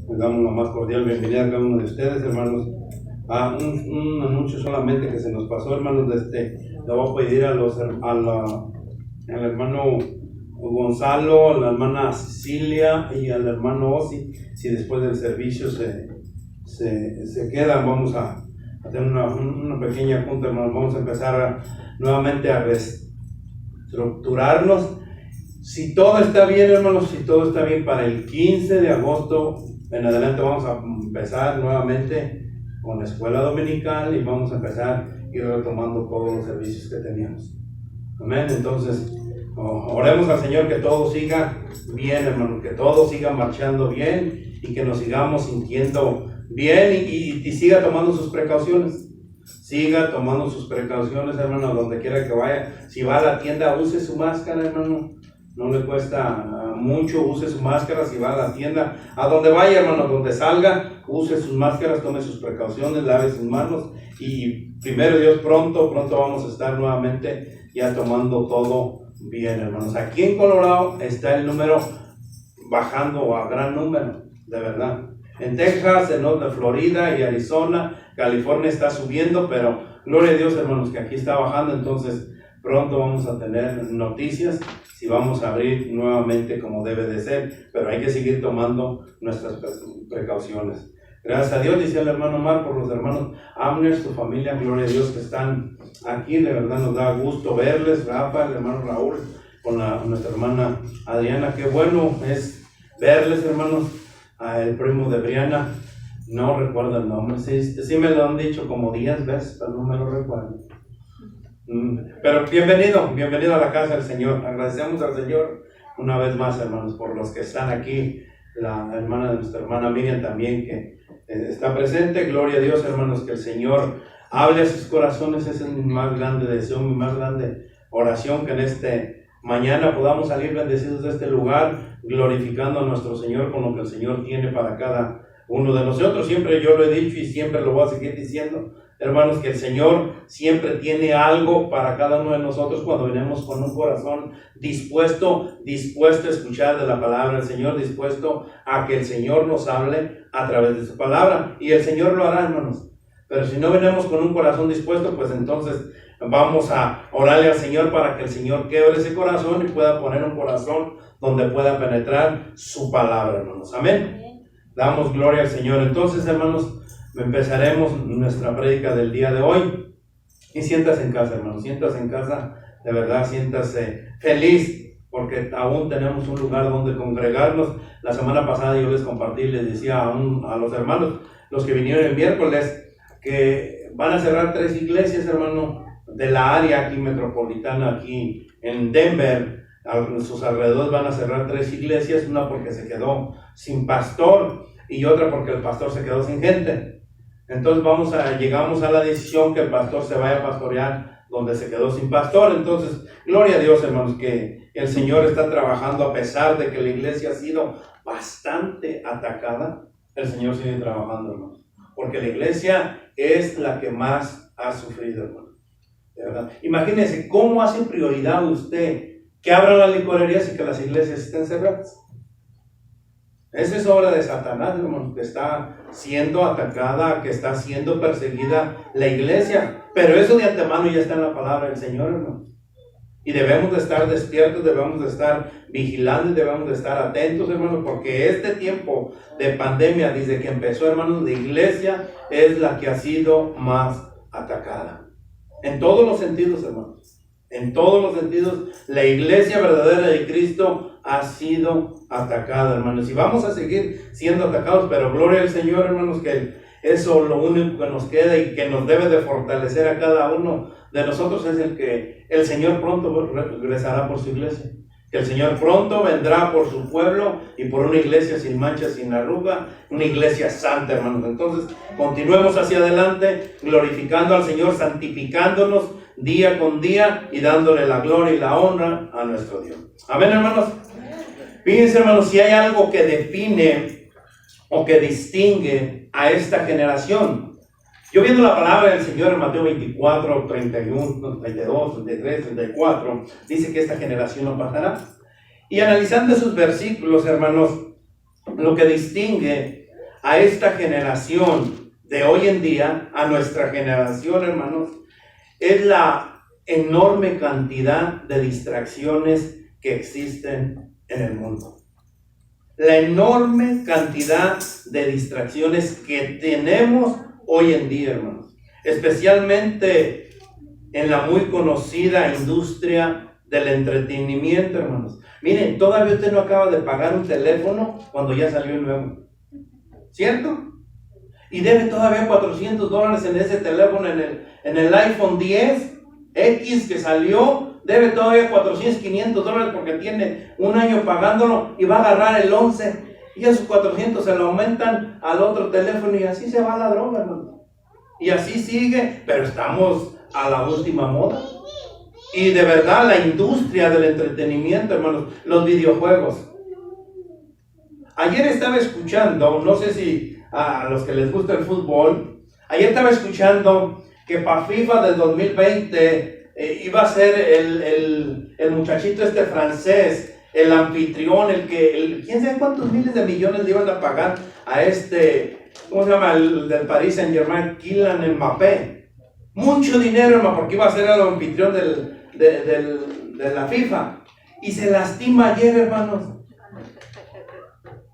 Les damos la más cordial bienvenida a cada uno de ustedes, hermanos. Un anuncio solamente que se nos pasó, hermanos, le voy a pedir al hermano Gonzalo, a la hermana Cecilia y al hermano Osi, si después del servicio se quedan, vamos a tener una pequeña junta, hermanos. Vamos a empezar nuevamente a reestructurarnos. Si todo está bien, hermanos, si todo está bien, para el 15 de agosto en adelante vamos a empezar nuevamente con la escuela dominical y vamos a empezar a ir retomando todos los servicios que teníamos. Amén. Entonces, oremos al Señor que todo siga bien, hermano, que todo siga marchando bien y que nos sigamos sintiendo bien y siga tomando sus precauciones. Siga tomando sus precauciones, hermano, donde quiera que vaya. Si va a la tienda, use su máscara, hermano. No le cuesta mucho, use su máscara. Si va a la tienda, a donde vaya, hermano, donde salga, use sus máscaras, tome sus precauciones, lave sus manos. Y primero Dios, pronto vamos a estar nuevamente ya tomando todo bien, hermanos. Aquí en Colorado está el número bajando a gran número, de verdad. En Texas, en norte de Florida y Arizona, California está subiendo, pero gloria a Dios, hermanos, que aquí está bajando. Entonces pronto vamos a tener noticias si vamos a abrir nuevamente como debe de ser, pero hay que seguir tomando nuestras precauciones. Gracias a Dios, dice el hermano Omar, por los hermanos Amner, su familia, gloria a Dios que están aquí. De verdad nos da gusto verles. Rafa, el hermano Raúl, con nuestra hermana Adriana, qué bueno es verles, hermanos. El primo de Briana, no recuerdo el nombre, sí me lo han dicho como 10 veces, pero no me lo recuerdo. Pero bienvenido a la casa del Señor. Agradecemos al Señor una vez más, hermanos, por los que están aquí. La hermana de nuestra hermana Miriam también, que está presente. Gloria a Dios, hermanos, que el Señor hable a sus corazones. Ese es mi más grande deseo, mi más grande oración, que en mañana podamos salir bendecidos de este lugar, glorificando a nuestro Señor con lo que el Señor tiene para cada uno de nosotros. Siempre yo lo he dicho y siempre lo voy a seguir diciendo, hermanos, que el Señor siempre tiene algo para cada uno de nosotros cuando venimos con un corazón dispuesto a escuchar de la palabra del Señor, dispuesto a que el Señor nos hable a través de su palabra, y el Señor lo hará, hermanos. Pero si no venimos con un corazón dispuesto, pues entonces vamos a orarle al Señor para que el Señor quiebre ese corazón y pueda poner un corazón donde pueda penetrar su palabra, hermanos. Amén. Damos gloria al Señor. Entonces, hermanos, empezaremos nuestra prédica del día de hoy. Y siéntase en casa, hermanos, siéntase en casa, de verdad, siéntase feliz, porque aún tenemos un lugar donde congregarnos. La semana pasada yo les compartí, les decía a los hermanos, los que vinieron el miércoles, que van a cerrar 3 iglesias, hermano, de la área aquí metropolitana, aquí en Denver. En sus alrededores van a cerrar 3 iglesias, una porque se quedó sin pastor y otra porque el pastor se quedó sin gente. Entonces llegamos a la decisión que el pastor se vaya a pastorear donde se quedó sin pastor. Entonces, gloria a Dios, hermanos, que el Señor está trabajando a pesar de que la iglesia ha sido bastante atacada. El Señor sigue trabajando, hermanos, porque la iglesia es la que más ha sufrido, hermanos. De verdad. Imagínense cómo hace prioridad usted que abran las licorerías y que las iglesias estén cerradas. Esa es obra de Satanás, hermano, que está siendo atacada, que está siendo perseguida la iglesia. Pero eso de antemano ya está en la palabra del Señor, hermano. Y debemos de estar despiertos, debemos de estar vigilantes, debemos de estar atentos, hermanos, porque este tiempo de pandemia, desde que empezó, hermanos, la iglesia es la que ha sido más atacada. En todos los sentidos, hermanos. En todos los sentidos, la iglesia verdadera de Cristo ha sido atacada, hermanos. Y vamos a seguir siendo atacados, pero gloria al Señor, hermanos, que eso lo único que nos queda y que nos debe de fortalecer a cada uno de nosotros es el que el Señor pronto regresará por su iglesia. Que el Señor pronto vendrá por su pueblo y por una iglesia sin mancha, sin arruga, una iglesia santa, hermanos. Entonces, continuemos hacia adelante, glorificando al Señor, santificándonos día con día y dándole la gloria y la honra a nuestro Dios. Amén, hermanos. Fíjense, hermanos, si hay algo que define o que distingue a esta generación. Yo viendo la palabra del Señor en Mateo 24, 31, 32, 33, 34, dice que esta generación no pasará. Y analizando esos versículos, hermanos, lo que distingue a esta generación de hoy en día, a nuestra generación, hermanos, es la enorme cantidad de distracciones que existen en el mundo. La enorme cantidad de distracciones que tenemos hoy en día, hermanos. Especialmente en la muy conocida industria del entretenimiento, hermanos. Miren, todavía usted no acaba de pagar un teléfono cuando ya salió el nuevo. ¿Cierto? Y debe todavía $400 en ese teléfono, en el iPhone 10X que salió. Debe todavía $400, $500 porque tiene un año pagándolo y va a agarrar el 11 y esos 400 se lo aumentan al otro teléfono y así se va la droga, hermano. Y así sigue, pero estamos a la última moda. Y de verdad la industria del entretenimiento, hermanos, los videojuegos. Ayer estaba escuchando, no sé si a los que les gusta el fútbol, ayer estaba escuchando que para FIFA del 2020 iba a ser el muchachito este francés, el anfitrión, quién sabe cuántos miles de millones le iban a pagar a este, ¿cómo se llama? El del Paris Saint-Germain, Kylian Mbappé. Mucho dinero, hermano, porque iba a ser el anfitrión de la FIFA. Y se lastima ayer, hermanos.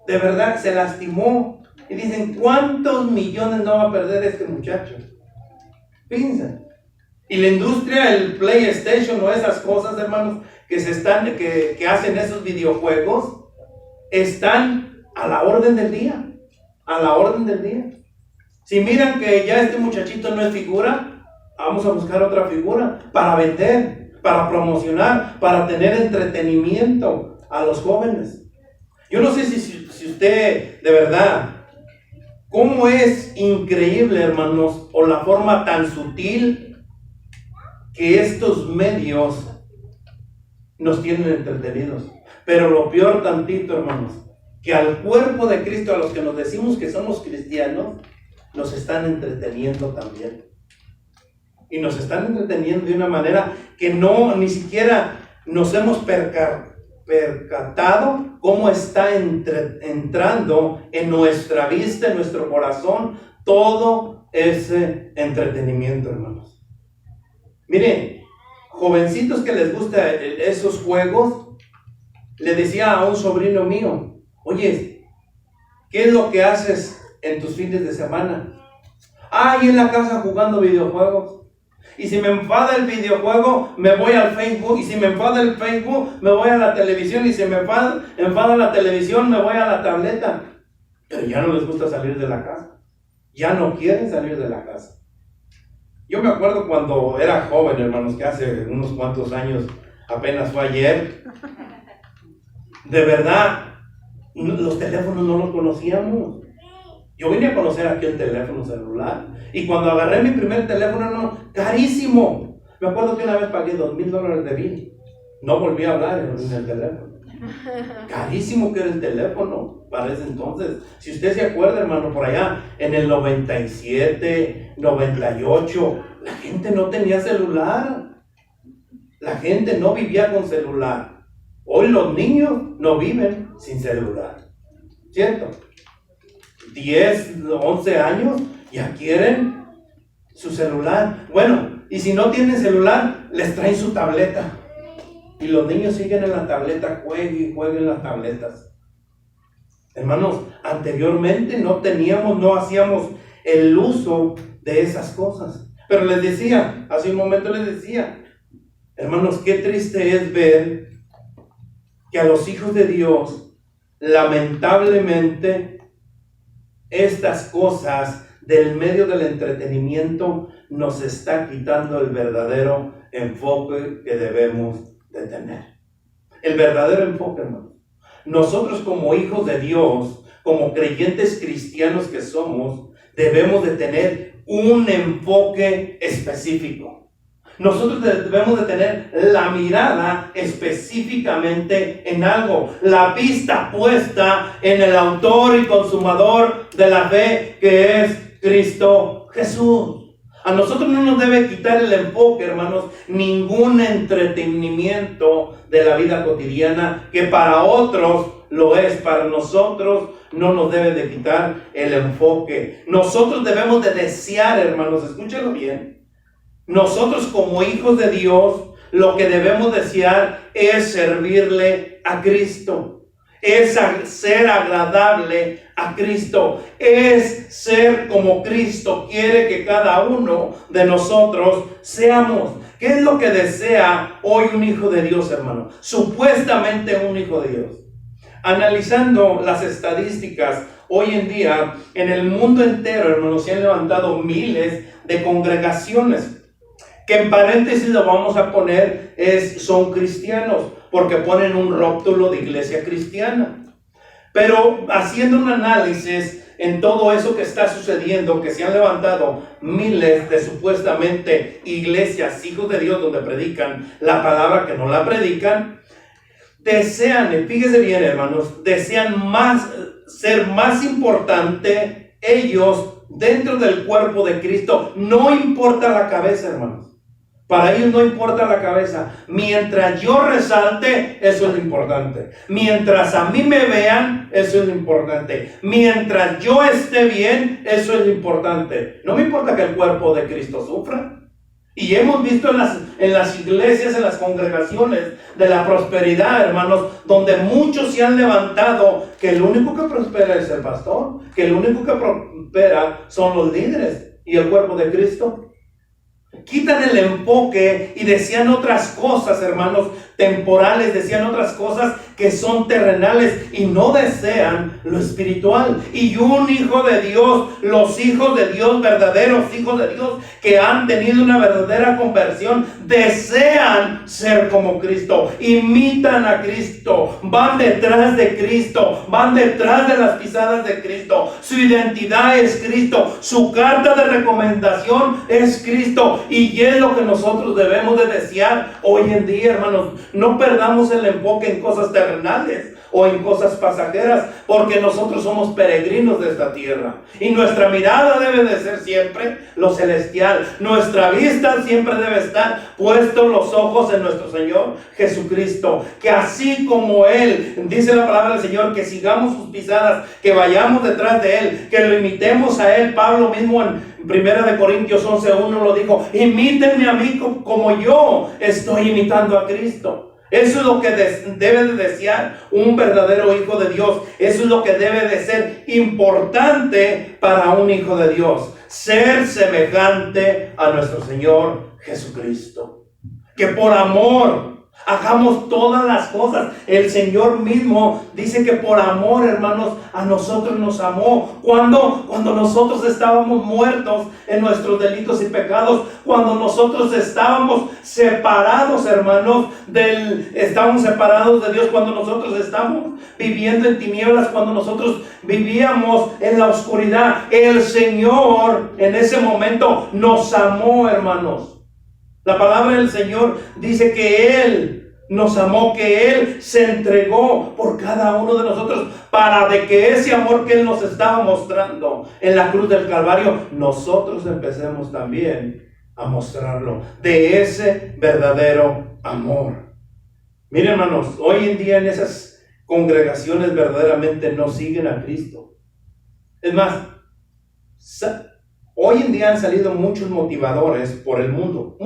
De verdad, se lastimó. Y dicen, ¿cuántos millones no va a perder este muchacho? Piensen. Y la industria, el PlayStation o esas cosas, hermanos, que hacen esos videojuegos, están a la orden del día. A la orden del día. Si miran que ya este muchachito no es figura, vamos a buscar otra figura para vender, para promocionar, para tener entretenimiento a los jóvenes. Yo no sé si usted, de verdad, cómo es increíble, hermanos, o la forma tan sutil que estos medios nos tienen entretenidos. Pero lo peor tantito, hermanos, que al cuerpo de Cristo, a los que nos decimos que somos cristianos, nos están entreteniendo también. Y nos están entreteniendo de una manera que ni siquiera nos hemos percatado cómo está entrando en nuestra vista, en nuestro corazón, todo ese entretenimiento, hermanos. Miren, jovencitos que les gustan esos juegos, le decía a un sobrino mío, oye, ¿qué es lo que haces en tus fines de semana? Ahí en la casa jugando videojuegos. Y si me enfada el videojuego, me voy al Facebook. Y si me enfada el Facebook, me voy a la televisión. Y si me enfada la televisión, me voy a la tableta. Pero ya no les gusta salir de la casa. Ya no quieren salir de la casa. Yo me acuerdo cuando era joven, hermanos, que hace unos cuantos años, apenas fue ayer. De verdad, los teléfonos no los conocíamos. Yo vine a conocer aquí el teléfono celular. Y cuando agarré mi primer teléfono, no, carísimo. Me acuerdo que una vez pagué $2,000 de bill. No volví a hablar en el teléfono. Carísimo que era el teléfono para ese entonces. Si usted se acuerda, hermano, por allá en el 97, 98, la gente no tenía celular. La gente no vivía con celular. Hoy los niños no viven sin celular. ¿Cierto? 10, 11 años ya quieren su celular. Bueno, y si no tienen celular, les traen su tableta. Y los niños siguen en la tableta, jueguen las tabletas. Hermanos, anteriormente no hacíamos el uso de esas cosas. Pero les decía, hace un momento les decía, hermanos, qué triste es ver que a los hijos de Dios, lamentablemente, estas cosas del medio del entretenimiento nos está quitando el verdadero enfoque que debemos de tener. El verdadero enfoque, hermano. Nosotros como hijos de Dios, como creyentes cristianos que somos, debemos de tener un enfoque específico. Nosotros debemos de tener la mirada específicamente en algo, la vista puesta en el autor y consumador de la fe, que es Cristo Jesús. A nosotros no nos debe quitar el enfoque, hermanos, ningún entretenimiento de la vida cotidiana, que para otros lo es, para nosotros no nos debe de quitar el enfoque. Nosotros debemos de desear, hermanos, escúchenlo bien. Nosotros como hijos de Dios, lo que debemos desear es servirle a Cristo. Es ser agradable a Cristo. Es ser como Cristo quiere que cada uno de nosotros seamos. ¿Qué es lo que desea hoy un hijo de Dios, hermano? Supuestamente un hijo de Dios. Analizando las estadísticas, hoy en día, en el mundo entero, hermanos, se han levantado miles de congregaciones, que en paréntesis lo vamos a poner, son cristianos, porque ponen un rótulo de iglesia cristiana. Pero haciendo un análisis en todo eso que está sucediendo, que se han levantado miles de supuestamente iglesias, hijos de Dios, donde predican la palabra que no la predican, desean, fíjese bien, hermanos, desean ser más importante ellos dentro del cuerpo de Cristo. No importa la cabeza, hermanos. Para ellos no importa la cabeza. Mientras yo resalte, eso es lo importante. Mientras a mí me vean, eso es lo importante. Mientras yo esté bien, eso es lo importante. No me importa que el cuerpo de Cristo sufra. Y hemos visto en las iglesias, en las congregaciones de la prosperidad, hermanos, donde muchos se han levantado, que el único que prospera es el pastor, que el único que prospera son los líderes y el cuerpo de Cristo. Quitan el enfoque y desean otras cosas, hermanos, temporales, desean otras cosas que son terrenales y no desean lo espiritual. Y un hijo de Dios, los hijos de Dios, verdaderos hijos de Dios, que han tenido una verdadera conversión, desean ser como Cristo, imitan a Cristo, van detrás de Cristo, van detrás de las pisadas de Cristo. Su identidad es Cristo, su carta de recomendación es Cristo, y es lo que nosotros debemos de desear hoy en día, hermanos. No perdamos el enfoque en cosas terrenales o en cosas pasajeras, porque nosotros somos peregrinos de esta tierra y nuestra mirada debe de ser siempre lo celestial. Nuestra vista siempre debe estar puestos los ojos en nuestro Señor Jesucristo, que así como Él, dice la palabra del Señor, que sigamos sus pisadas, que vayamos detrás de Él, que lo imitemos a Él. Pablo mismo en 1 Corintios 11:1 lo dijo: imítenme a mí como yo estoy imitando a Cristo. Eso es lo que debe de desear un verdadero hijo de Dios. Eso es lo que debe de ser importante para un hijo de Dios: ser semejante a nuestro Señor Jesucristo. Que por amor hagamos todas las cosas. El Señor mismo dice que por amor, hermanos, a nosotros nos amó. Cuando nosotros estábamos muertos en nuestros delitos y pecados, cuando nosotros estábamos separados, hermanos, estábamos separados de Dios, cuando nosotros estábamos viviendo en tinieblas, cuando nosotros vivíamos en la oscuridad, el Señor en ese momento nos amó, hermanos. La palabra del Señor dice que Él nos amó, que Él se entregó por cada uno de nosotros, para de que ese amor que Él nos estaba mostrando en la cruz del Calvario, nosotros empecemos también a mostrarlo, de ese verdadero amor. Miren, hermanos, hoy en día en esas congregaciones verdaderamente no siguen a Cristo. Es más, hoy en día han salido muchos motivadores por el mundo,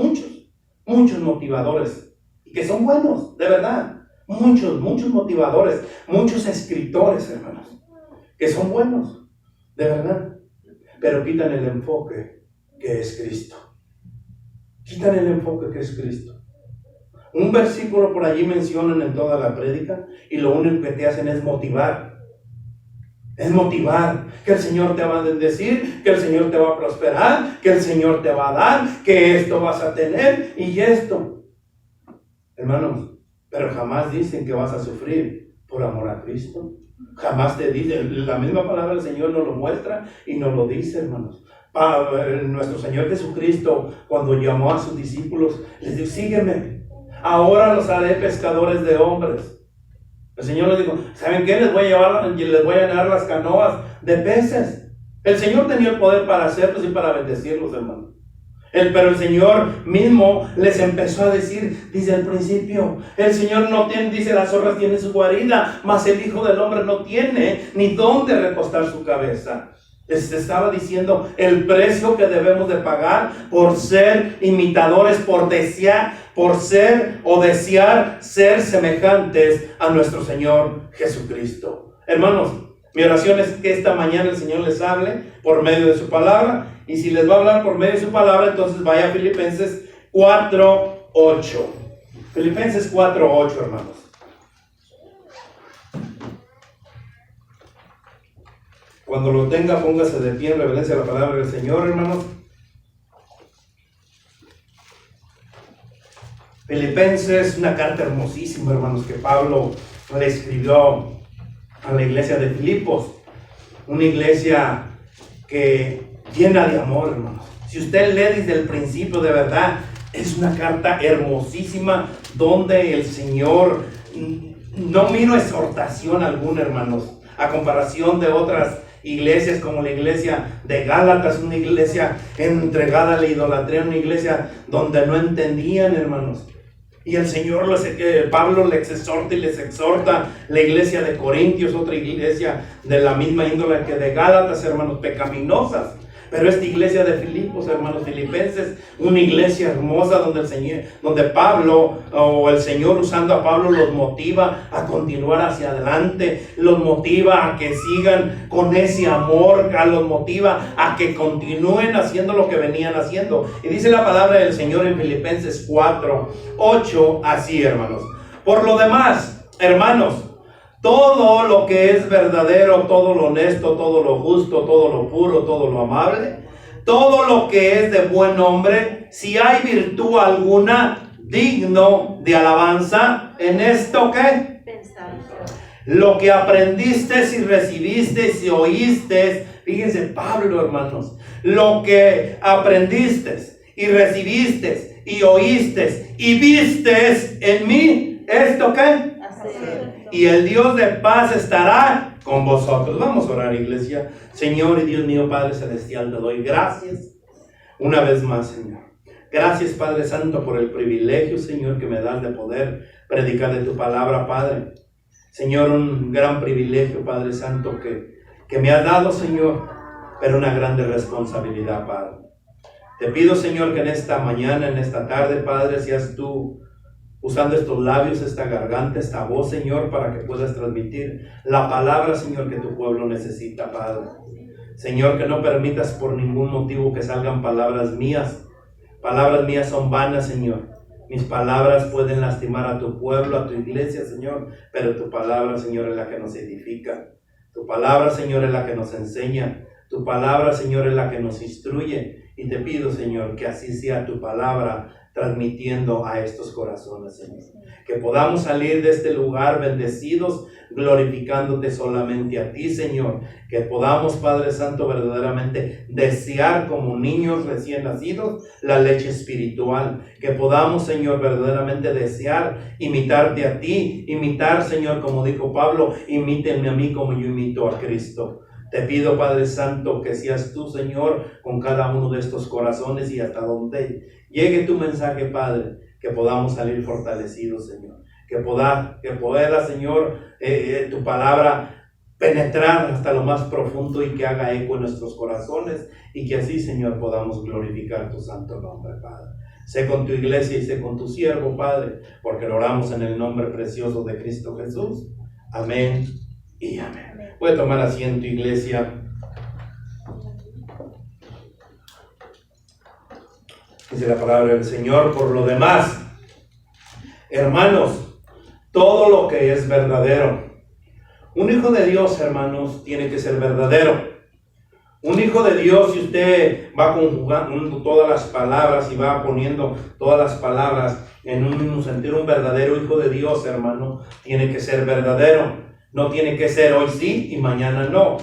muchos motivadores, que son buenos, de verdad. Muchos motivadores, muchos escritores, hermanos, que son buenos, de verdad. Pero quitan el enfoque que es Cristo. Quitan el enfoque que es Cristo. Un versículo por allí mencionan en toda la prédica y lo único que te hacen es motivar. Es motivar, que el Señor te va a bendecir, que el Señor te va a prosperar, que el Señor te va a dar, que esto vas a tener y esto. Hermanos, pero jamás dicen que vas a sufrir por amor a Cristo. Jamás te dicen, la misma palabra del Señor nos lo muestra y nos lo dice, hermanos. Nuestro Señor Jesucristo, cuando llamó a sus discípulos, les dijo: sígueme, ahora los haré pescadores de hombres. El Señor les dijo: ¿saben qué? Les voy a llenar las canoas de peces. El Señor tenía el poder para hacerlos y para bendecirlos, hermanos. Pero el Señor mismo les empezó a decir desde el principio, el Señor no tiene, dice, las zorras tienen su guarida, mas el Hijo del Hombre no tiene ni dónde recostar su cabeza. Les estaba diciendo el precio que debemos de pagar por ser imitadores, por desear ser semejantes a nuestro Señor Jesucristo. Hermanos, mi oración es que esta mañana el Señor les hable por medio de su palabra. Y si les va a hablar por medio de su palabra, entonces vaya a Filipenses 4:8. Filipenses 4:8, hermanos. Cuando lo tenga, póngase de pie en reverencia a la palabra del Señor, hermanos. Filipenses, una carta hermosísima, hermanos, que Pablo le escribió a la iglesia de Filipos. Una iglesia que llena de amor, hermanos. Si usted lee desde el principio, de verdad, es una carta hermosísima donde el Señor no miro exhortación alguna, hermanos, a comparación de otras iglesias como la iglesia de Gálatas, una iglesia entregada a la idolatría, una iglesia donde no entendían, hermanos. Y el Señor, Pablo les exhorta y les exhorta. La iglesia de Corintios, otra iglesia de la misma índole que de Gálatas, hermanos, pecaminosas. Pero esta iglesia de Filipos, hermanos, Filipenses, una iglesia hermosa donde Pablo, o el Señor usando a Pablo, los motiva a continuar hacia adelante, los motiva a que sigan con ese amor, los motiva a que continúen haciendo lo que venían haciendo. Y dice la palabra del Señor en Filipenses 4:8, así, hermanos. Por lo demás, hermanos, todo lo que es verdadero, todo lo honesto, todo lo justo, todo lo puro, todo lo amable, todo lo que es de buen nombre, si hay virtud alguna, digno de alabanza, en esto ¿qué? Pensar. Lo que aprendiste y recibiste y oíste, fíjense Pablo, hermanos, lo que aprendiste y recibiste y oíste y vistes en mí, ¿esto qué? Hacer. Y el Dios de paz estará con vosotros. Vamos a orar, iglesia. Señor y Dios mío, Padre Celestial, te doy gracias una vez más, Señor. Gracias, Padre Santo, por el privilegio, Señor, que me das de poder predicar de tu palabra, Padre. Señor, un gran privilegio, Padre Santo, que me has dado, Señor, pero una grande responsabilidad, Padre. Te pido, Señor, que en esta mañana, en esta tarde, Padre, seas tú usando estos labios, esta garganta, esta voz, Señor, para que puedas transmitir la palabra, Señor, que tu pueblo necesita, Padre. Señor, que no permitas por ningún motivo que salgan palabras mías. Palabras mías son vanas, Señor. Mis palabras pueden lastimar a tu pueblo, a tu iglesia, Señor, pero tu palabra, Señor, es la que nos edifica. Tu palabra, Señor, es la que nos enseña. Tu palabra, Señor, es la que nos instruye. Y te pido, Señor, que así sea tu palabra transmitiendo a estos corazones, Señor. Que podamos salir de este lugar bendecidos, glorificándote solamente a ti, Señor. Que podamos, Padre Santo, verdaderamente desear como niños recién nacidos la leche espiritual. Que podamos, Señor, verdaderamente desear imitarte a ti. Imitar, Señor, como dijo Pablo, imítenme a mí como yo imito a Cristo. Te pido, Padre Santo, que seas tú, Señor, con cada uno de estos corazones y hasta donde llegue tu mensaje, Padre, que podamos salir fortalecidos, Señor. Que pueda, Señor, tu palabra penetrar hasta lo más profundo y que haga eco en nuestros corazones y que así, Señor, podamos glorificar tu santo nombre, Padre. Sé con tu iglesia y sé con tu siervo, Padre, porque lo oramos en el nombre precioso de Cristo Jesús. Amén y amén. Puede tomar asiento, iglesia. Dice la palabra del Señor: por lo demás, hermanos, todo lo que es verdadero. Un hijo de Dios, hermanos, tiene que ser verdadero. Un hijo de Dios, si usted va conjugando todas las palabras y va poniendo todas las palabras en un mismo sentido, un verdadero hijo de Dios, hermano, tiene que ser verdadero. No tiene que ser hoy sí y mañana no.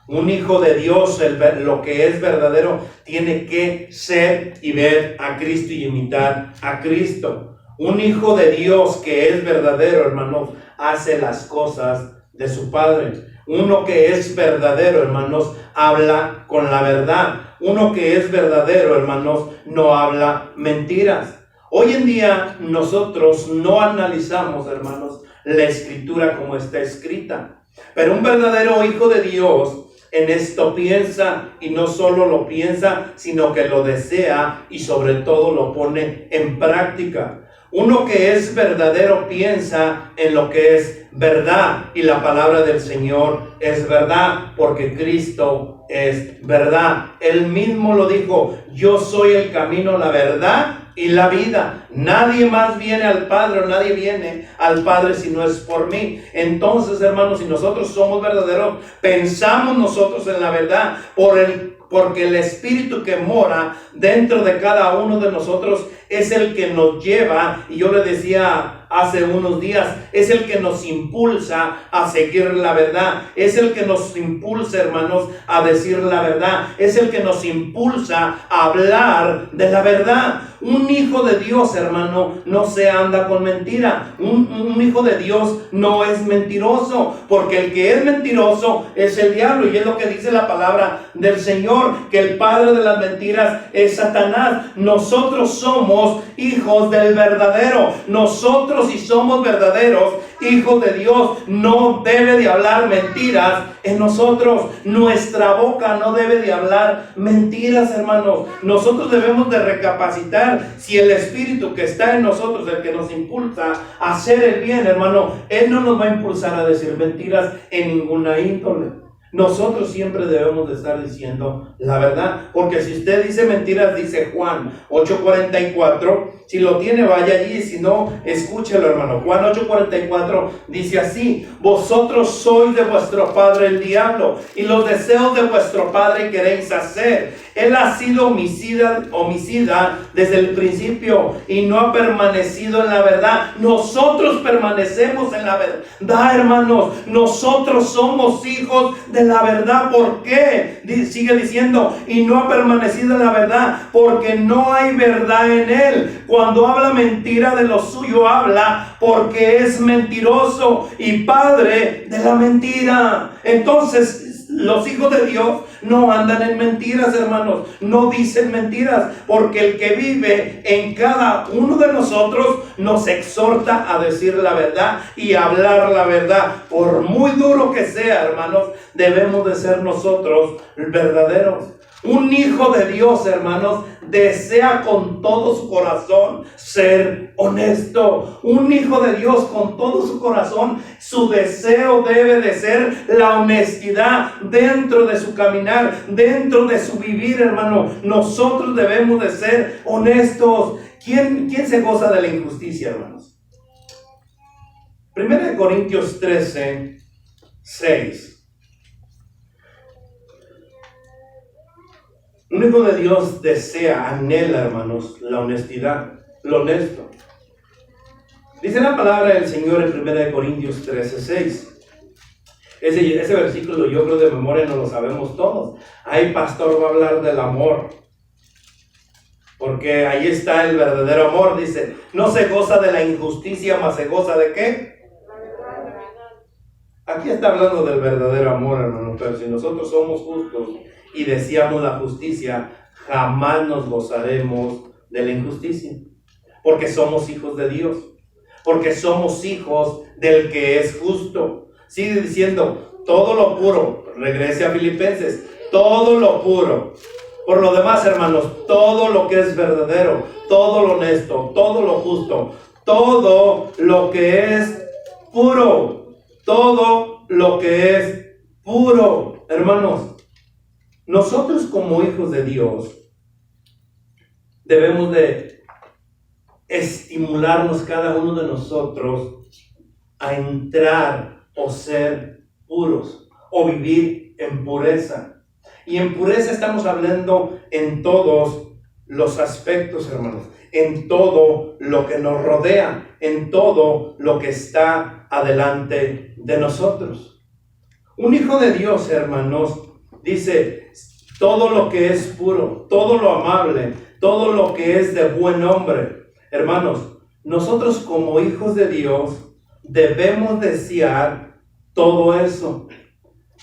Un hijo de Dios, lo que es verdadero, tiene que ser y ver a Cristo y imitar a Cristo. Un hijo de Dios que es verdadero, hermanos, hace las cosas de su Padre. Uno que es verdadero, hermanos, habla con la verdad. Uno que es verdadero, hermanos, no habla mentiras. Hoy en día nosotros no analizamos, hermanos, la escritura como está escrita. Pero un verdadero hijo de Dios en esto piensa, y no solo lo piensa, sino que lo desea y sobre todo lo pone en práctica. Uno que es verdadero piensa en lo que es verdad, y la palabra del Señor es verdad, porque Cristo es verdad. Él mismo lo dijo: yo soy el camino, la verdad y la vida. Nadie más viene al Padre, o nadie viene al Padre si no es por mí. Entonces, hermanos, si nosotros somos verdaderos, pensamos nosotros en la verdad, porque el Espíritu que mora dentro de cada uno de nosotros es el que nos lleva, y yo le decía hace unos días, es el que nos impulsa a seguir la verdad, es el que nos impulsa, hermanos, a decir la verdad, es el que nos impulsa a hablar de la verdad. Un hijo de Dios, hermano, no se anda con mentira. Un hijo de Dios no es mentiroso, porque el que es mentiroso es el diablo, y es lo que dice la palabra del Señor, que el padre de las mentiras es Satanás. Nosotros somos hijos del verdadero. Nosotros, si somos verdaderos hijos de Dios, no debe de hablar mentiras en nosotros. Nuestra boca no debe de hablar mentiras, hermanos. Nosotros debemos de recapacitar si el Espíritu que está en nosotros, el que nos impulsa a hacer el bien, hermano, Él no nos va a impulsar a decir mentiras en ninguna índole. Nosotros siempre debemos de estar diciendo la verdad, porque si usted dice mentiras, dice Juan 8:44, si lo tiene vaya allí, si no, escúchelo, hermano. Juan 8:44 dice así: vosotros sois de vuestro padre el diablo, y los deseos de vuestro padre queréis hacer. Él ha sido homicida desde el principio y no ha permanecido en la verdad. Nosotros permanecemos en la verdad, hermanos. Nosotros somos hijos de la verdad. ¿Por qué? Sigue diciendo: y no ha permanecido en la verdad, porque no hay verdad en él. Cuando habla mentira, de lo suyo habla, porque es mentiroso y padre de la mentira. Entonces, los hijos de Dios no andan en mentiras, hermanos. No dicen mentiras, porque el que vive en cada uno de nosotros nos exhorta a decir la verdad y hablar la verdad. Por muy duro que sea, hermanos, debemos de ser nosotros verdaderos. Un hijo de Dios, hermanos, desea con todo su corazón ser honesto. Un hijo de Dios con todo su corazón, su deseo debe de ser la honestidad dentro de su caminar, dentro de su vivir, hermano. Nosotros debemos de ser honestos. ¿Quién se goza de la injusticia, hermanos? 1 Corintios 13:6. Un hijo de Dios desea, anhela, hermanos, la honestidad, lo honesto. Dice la palabra del Señor en 1 Corintios 13:6. Ese versículo yo creo de memoria no lo sabemos todos. Ay, pastor, va a hablar del amor, porque ahí está el verdadero amor. Dice: no se goza de la injusticia, mas se goza ¿de qué? Aquí está hablando del verdadero amor, hermano. Pero si nosotros somos justos y deseamos la justicia, jamás nos gozaremos de la injusticia, porque somos hijos de Dios, porque somos hijos del que es justo. Sigue diciendo: todo lo puro, regrese a Filipenses, todo lo puro. Por lo demás, hermanos, todo lo que es verdadero, todo lo honesto, todo lo justo, todo lo que es puro, todo lo que es puro, hermanos. Nosotros como hijos de Dios debemos de estimularnos cada uno de nosotros a entrar o ser puros o vivir en pureza. Y en pureza estamos hablando en todos los aspectos, hermanos, en todo lo que nos rodea, en todo lo que está adelante de nosotros. Un hijo de Dios, hermanos, dice: todo lo que es puro, todo lo amable, todo lo que es de buen hombre. Hermanos, nosotros como hijos de Dios debemos desear todo eso.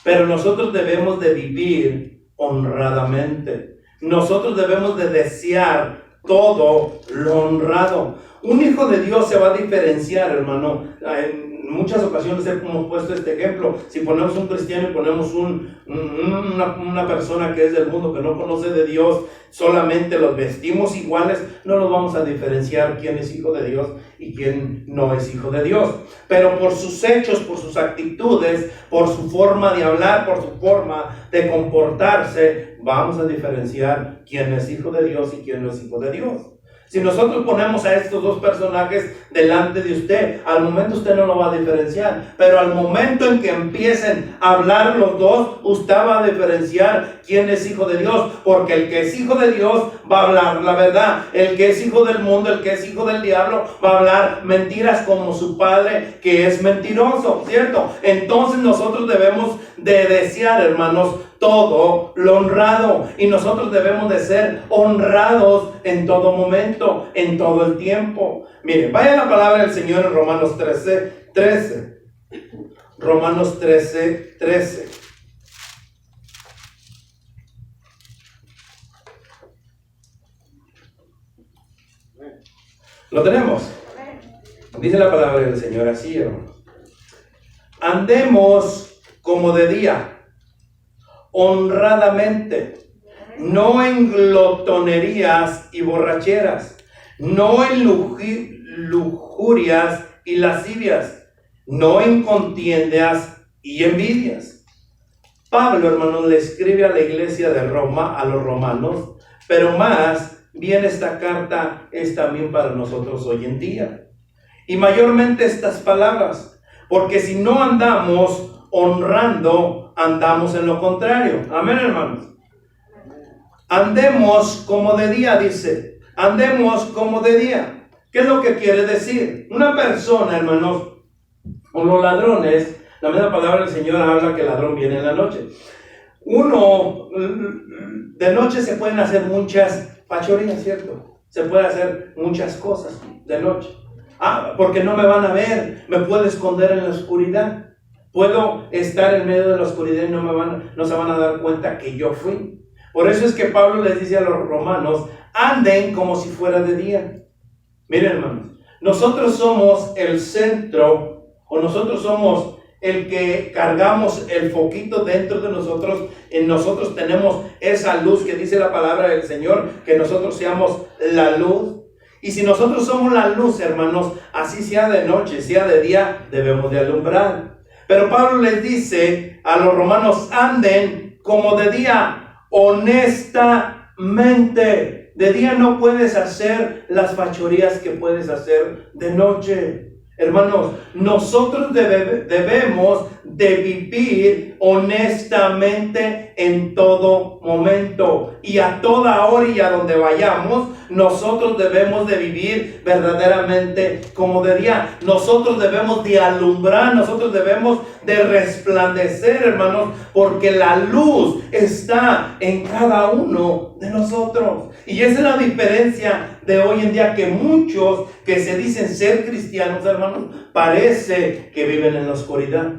Pero nosotros debemos de vivir honradamente. Nosotros debemos de desear todo lo honrado. Un hijo de Dios se va a diferenciar, hermano. En muchas ocasiones hemos puesto este ejemplo. Si ponemos un cristiano y ponemos una persona que es del mundo, que no conoce de Dios, solamente los vestimos iguales, no nos vamos a diferenciar quién es hijo de Dios y quién no es hijo de Dios. Pero por sus hechos, por sus actitudes, por su forma de hablar, por su forma de comportarse, vamos a diferenciar quién es hijo de Dios y quién no es hijo de Dios. Si nosotros ponemos a estos dos personajes delante de usted, al momento usted no lo va a diferenciar, pero al momento en que empiecen a hablar los dos, usted va a diferenciar quién es hijo de Dios, porque el que es hijo de Dios va a hablar la verdad, el que es hijo del mundo, el que es hijo del diablo, va a hablar mentiras como su padre, que es mentiroso, ¿cierto? Entonces nosotros debemos de desear, hermanos, todo lo honrado, y nosotros debemos de ser honrados en todo momento, en todo el tiempo. Miren, vaya la palabra del Señor en Romanos 13:13. Romanos 13:13. ¿Lo tenemos? Dice la palabra del Señor así, hermanos: andemos como de día, honradamente, no en glotonerías y borracheras, no en lujurias y lascivias, no en contiendas y envidias. Pablo, hermanos, le escribe a la iglesia de Roma, a los romanos, pero más bien esta carta es también para nosotros hoy en día. Y mayormente estas palabras, porque si no andamos honrando, andamos en lo contrario. Amén, hermanos. Andemos como de día, dice. Andemos como de día. ¿Qué es lo que quiere decir? Una persona, hermanos, o los ladrones, la misma palabra del Señor habla que el ladrón viene en la noche. De noche se pueden hacer muchas fachorías, ¿cierto? Se pueden hacer muchas cosas de noche. Porque no me van a ver, me puedo esconder en la oscuridad. Puedo estar en medio de la oscuridad y no se van a dar cuenta que yo fui. Por eso es que Pablo les dice a los romanos: anden como si fuera de día. Miren, hermanos, nosotros somos el centro, o nosotros somos el que cargamos el foquito dentro de nosotros. En nosotros tenemos esa luz que dice la palabra del Señor, que nosotros seamos la luz. Y si nosotros somos la luz, hermanos, así sea de noche, sea de día, debemos de alumbrar. Pero Pablo les dice a los romanos: anden como de día, honestamente. De día no puedes hacer las fachorías que puedes hacer de noche. Hermanos, nosotros debemos de vivir honestamente en todo momento, y a toda hora y a donde vayamos. Nosotros debemos de vivir verdaderamente como de día. Nosotros debemos de alumbrar, nosotros debemos de resplandecer, hermanos, porque la luz está en cada uno de nosotros. Y esa es la diferencia de hoy en día, que muchos que se dicen ser cristianos, hermanos, parece que viven en la oscuridad,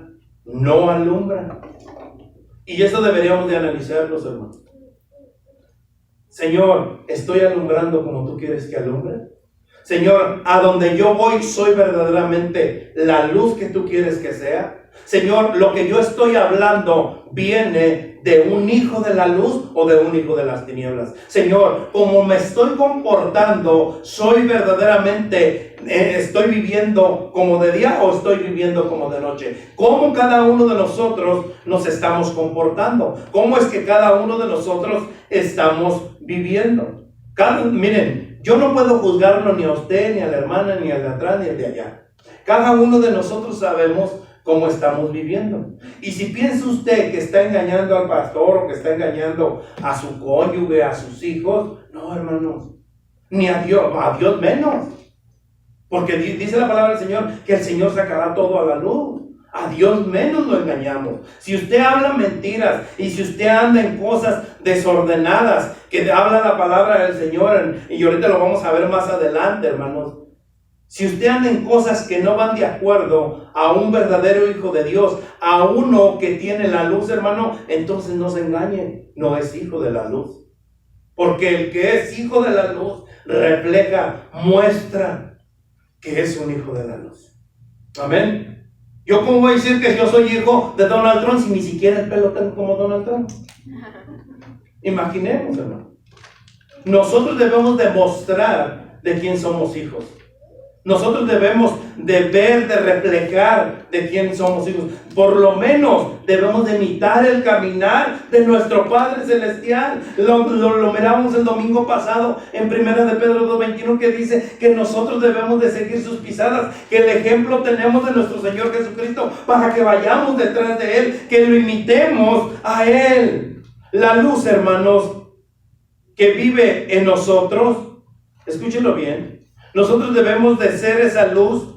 no alumbran. Y eso deberíamos de analizarlos, hermanos. Señor, ¿estoy alumbrando como tú quieres que alumbre? Señor, a donde yo voy, ¿soy verdaderamente la luz que tú quieres que sea? Señor, lo que yo estoy hablando viene de un hijo de la luz o de un hijo de las tinieblas. Señor, como me estoy comportando, ¿soy verdaderamente, estoy viviendo como de día o estoy viviendo como de noche? ¿Cómo cada uno de nosotros nos estamos comportando? ¿Cómo es que cada uno de nosotros estamos viviendo? Miren, yo no puedo juzgarlo ni a usted, ni a la hermana, ni al de atrás, ni al de allá. Cada uno de nosotros sabemos cómo estamos viviendo. Y si piensa usted que está engañando al pastor, o que está engañando a su cónyuge, a sus hijos, no, hermanos, ni a Dios menos. Porque dice la palabra del Señor que el Señor sacará todo a la luz. A Dios menos lo engañamos. Si usted habla mentiras y si usted anda en cosas desordenadas que habla la palabra del Señor, y ahorita lo vamos a ver más adelante, hermanos, Si usted anda en cosas que no van de acuerdo a un verdadero hijo de Dios, a uno que tiene la luz, hermano, entonces no se engañe, no es hijo de la luz. Porque el que es hijo de la luz refleja, muestra que es un hijo de la luz. Amén. Yo cómo voy a decir que yo soy hijo de Donald Trump si ni siquiera el pelo tengo como Donald Trump. Imaginemos, hermano. Nosotros debemos demostrar de quién somos hijos. Nosotros debemos de ver, de reflejar de quién somos hijos. Por lo menos debemos de imitar el caminar de nuestro Padre Celestial. Lo miramos el domingo pasado en 1 de Pedro 2:21, que dice que nosotros debemos de seguir sus pisadas, que el ejemplo tenemos de nuestro Señor Jesucristo para que vayamos detrás de Él, que lo imitemos a Él. La luz, hermanos, que vive en nosotros, escúchenlo bien. Nosotros debemos de ser esa luz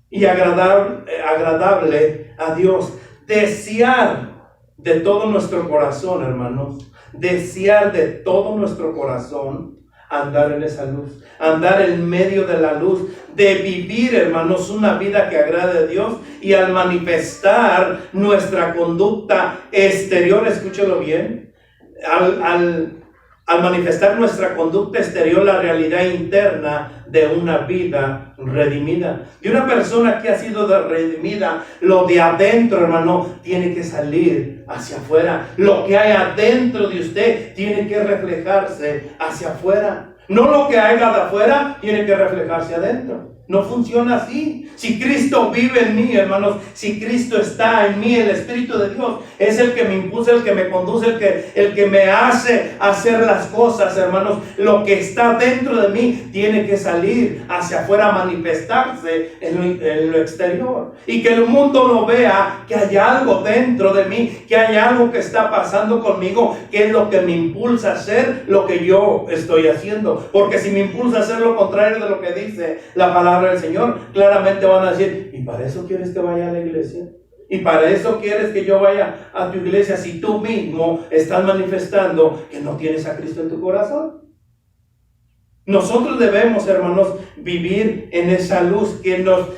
y agradable a Dios. Desear de todo nuestro corazón, hermanos. Desear de todo nuestro corazón andar en esa luz. Andar en medio de la luz. De vivir, hermanos, una vida que agrade a Dios. Y al manifestar nuestra conducta exterior, escúchelo bien. Al manifestar nuestra conducta exterior, la realidad interna de una vida redimida. De una persona que ha sido redimida, lo de adentro, hermano, tiene que salir hacia afuera. Lo que hay adentro de usted tiene que reflejarse hacia afuera. No lo que haya de afuera tiene que reflejarse adentro. No funciona así. Si Cristo vive en mí, hermanos, si Cristo está en mí, el Espíritu de Dios es el que me impulsa, el que me conduce, el que me hace hacer las cosas, hermanos. Lo que está dentro de mí tiene que salir hacia afuera, manifestarse en lo exterior. Y que el mundo lo vea, que hay algo dentro de mí, que hay algo que está pasando conmigo, que es lo que me impulsa a hacer lo que yo estoy haciendo. Porque si me impulsa a hacer lo contrario de lo que dice la palabra del Señor, claramente van a decir: ¿y para eso quieres que vaya a la iglesia? ¿Y para eso quieres que yo vaya a tu iglesia si tú mismo estás manifestando que no tienes a Cristo en tu corazón? Nosotros debemos, hermanos, vivir en esa luz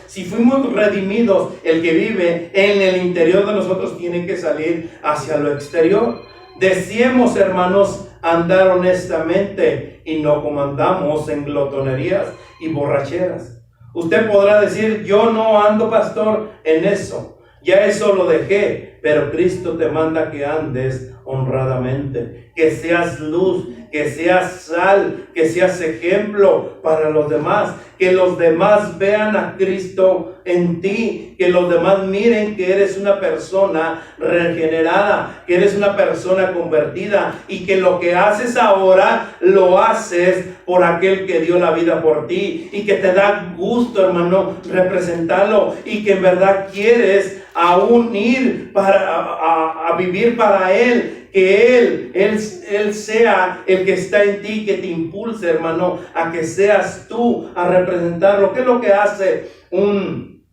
si fuimos redimidos, el que vive en el interior de nosotros tiene que salir hacia lo exterior. Deseemos, hermanos, andar honestamente y no como andamos en glotonerías y borracheras. Usted podrá decir: yo no ando, pastor, en eso. Ya eso lo dejé. Pero Cristo te manda que andes honradamente, que seas luz, que seas sal, que seas ejemplo para los demás, que los demás vean a Cristo en ti, que los demás miren que eres una persona regenerada, que eres una persona convertida y que lo que haces ahora lo haces por aquel que dio la vida por ti y que te da gusto, hermano, representarlo y que en verdad quieres aún ir a vivir para Él, que Él sea el que está en ti, que te impulse, hermano, a que seas tú a representarlo. ¿Qué es lo que hace un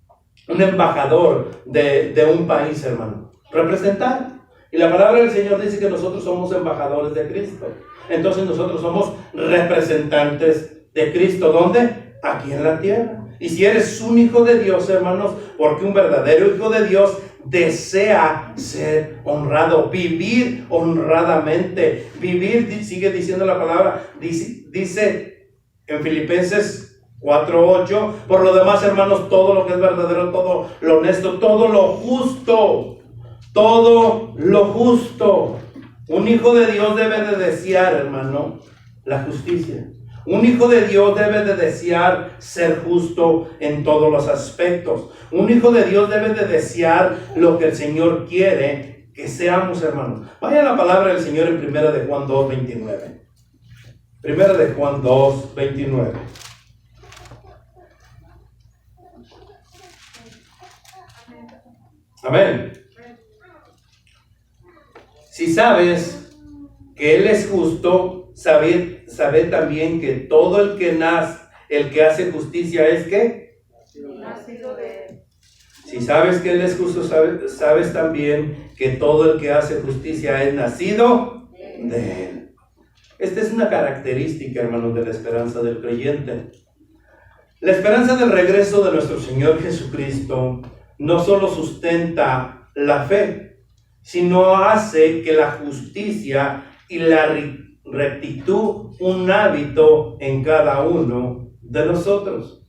embajador de un país, hermano? Representar. Y la palabra del Señor dice que nosotros somos embajadores de Cristo. Entonces nosotros somos representantes de Cristo. ¿Dónde? Aquí en la tierra. Y si eres un hijo de Dios, hermanos, porque un verdadero hijo de Dios desea ser honrado, vivir honradamente, vivir, sigue diciendo la palabra, dice en Filipenses 4:8, por lo demás, hermanos, todo lo que es verdadero, todo lo honesto, todo lo justo, todo lo justo. Un hijo de Dios debe de desear, hermano, la justicia. Un hijo de Dios debe de desear ser justo en todos los aspectos. Un hijo de Dios debe de desear lo que el Señor quiere que seamos, hermanos. Vaya la palabra del Señor en 1 de Juan 2:29. 1 de Juan 2:29. Amén. Si sabes que Él es justo, sabe también que todo el que hace justicia es ¿qué? Nacido de Él. Si sabes que Él es justo, sabes también que todo el que hace justicia es nacido de Él. Esta es una característica, hermanos, de la esperanza del creyente. La esperanza del regreso de nuestro Señor Jesucristo no solo sustenta la fe, sino hace que la justicia y la rectitud un hábito en cada uno de nosotros.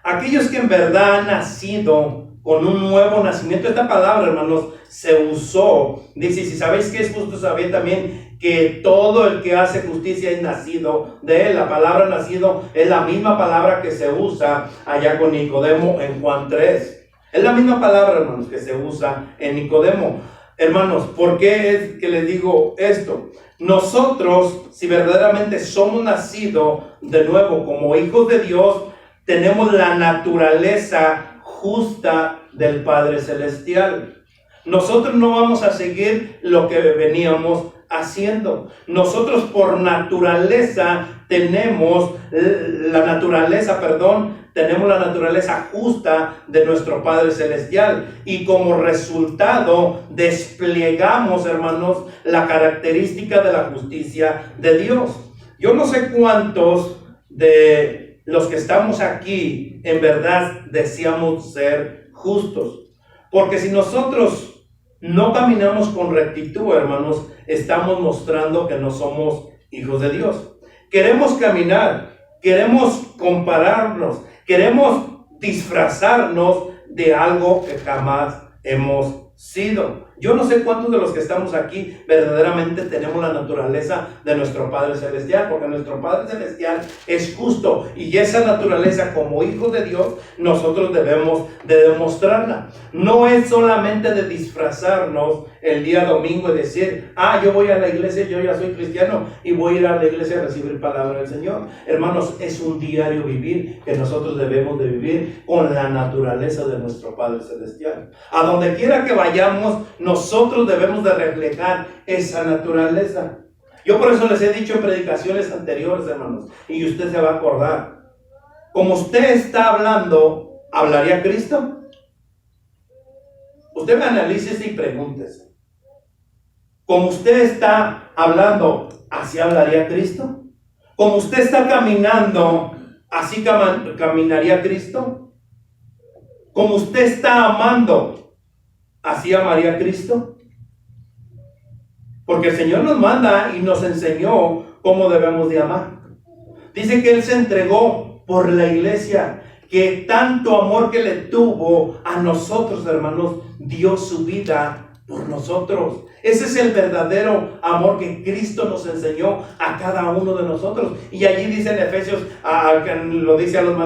Aquellos que en verdad han nacido con un nuevo nacimiento, esta palabra, hermanos, se usó. Dice, si sabéis que es justo, sabéis también que todo el que hace justicia es nacido de él. La palabra nacido es la misma palabra que se usa allá con Nicodemo en Juan 3. Es la misma palabra, hermanos, que se usa en Nicodemo. Hermanos, ¿por qué es que les digo esto? Nosotros, si verdaderamente somos nacidos de nuevo como hijos de Dios, tenemos la naturaleza justa del Padre Celestial. Nosotros no vamos a seguir lo que veníamos haciendo. Nosotros por naturaleza tenemos la naturaleza justa de nuestro Padre Celestial, y como resultado desplegamos, hermanos, la característica de la justicia de Dios. Yo no sé cuántos de los que estamos aquí en verdad deseamos ser justos, porque si nosotros no caminamos con rectitud, hermanos, estamos mostrando que no somos hijos de Dios. Queremos caminar, queremos compararnos, queremos disfrazarnos de algo que jamás hemos sido. Yo no sé cuántos de los que estamos aquí verdaderamente tenemos la naturaleza de nuestro Padre Celestial, porque nuestro Padre Celestial es justo, y esa naturaleza como hijos de Dios nosotros debemos de demostrarla. No es solamente de disfrazarnos el día domingo y decir, yo voy a la iglesia, yo ya soy cristiano y voy a ir a la iglesia a recibir palabra del Señor. Hermanos, es un diario vivir que nosotros debemos de vivir con la naturaleza de nuestro Padre Celestial. A donde quiera que vayamos, nosotros debemos de reflejar esa naturaleza. Yo por eso les he dicho en predicaciones anteriores, hermanos, y usted se va a acordar. Como usted está hablando, ¿hablaría Cristo? Usted me analice y pregúntese. Como usted está hablando, ¿así hablaría Cristo? Como usted está caminando, ¿así caminaría Cristo? Como usted está amando, ¿así amaría Cristo? Porque el Señor nos manda y nos enseñó cómo debemos de amar. Dice que Él se entregó por la iglesia, que tanto amor que le tuvo a nosotros, hermanos, dio su vida por nosotros. Ese es el verdadero amor que Cristo nos enseñó a cada uno de nosotros. Y allí dice en Efesios, lo dice a los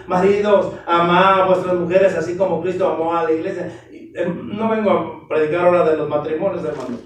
maridos, amad a vuestras mujeres así como Cristo amó a la iglesia. No vengo a predicar ahora de los matrimonios, hermanos,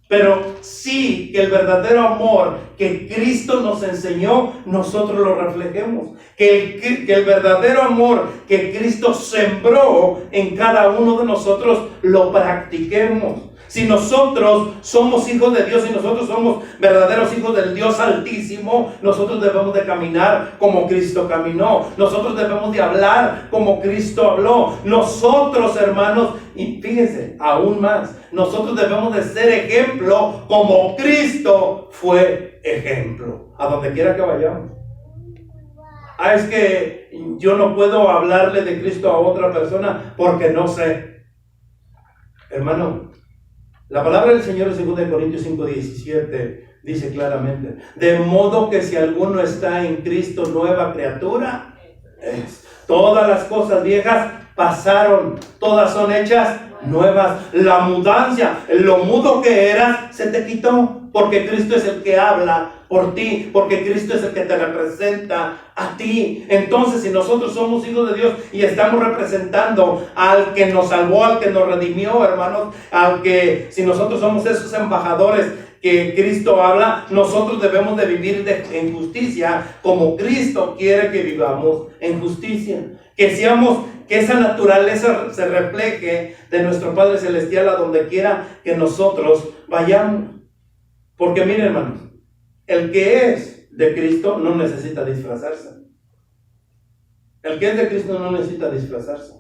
pero sí que el verdadero amor que Cristo nos enseñó, nosotros lo reflejemos. Que el verdadero amor que Cristo sembró en cada uno de nosotros, lo practiquemos. Si nosotros somos hijos de Dios y nosotros somos verdaderos hijos del Dios Altísimo, nosotros debemos de caminar como Cristo caminó. Nosotros debemos de hablar como Cristo habló. Nosotros, hermanos, y fíjense, aún más, nosotros debemos de ser ejemplo como Cristo fue ejemplo. A donde quiera que vayamos. Es que yo no puedo hablarle de Cristo a otra persona porque no sé. Hermano, la palabra del Señor en 2 Corintios 5:17 dice claramente: de modo que si alguno está en Cristo, nueva criatura es. Todas las cosas viejas pasaron, todas son hechas nuevas. La mudancia, lo mudo que eras, se te quitó, porque Cristo es el que habla por ti, porque Cristo es el que te representa a ti. Entonces, si nosotros somos hijos de Dios y estamos representando al que nos salvó, al que nos redimió, hermanos, si nosotros somos esos embajadores que Cristo habla, nosotros debemos de vivir en justicia como Cristo quiere que vivamos en justicia. Que esa naturaleza se refleje de nuestro Padre Celestial a donde quiera que nosotros vayamos. Porque miren, hermanos, el que es de Cristo no necesita disfrazarse. El que es de Cristo no necesita disfrazarse.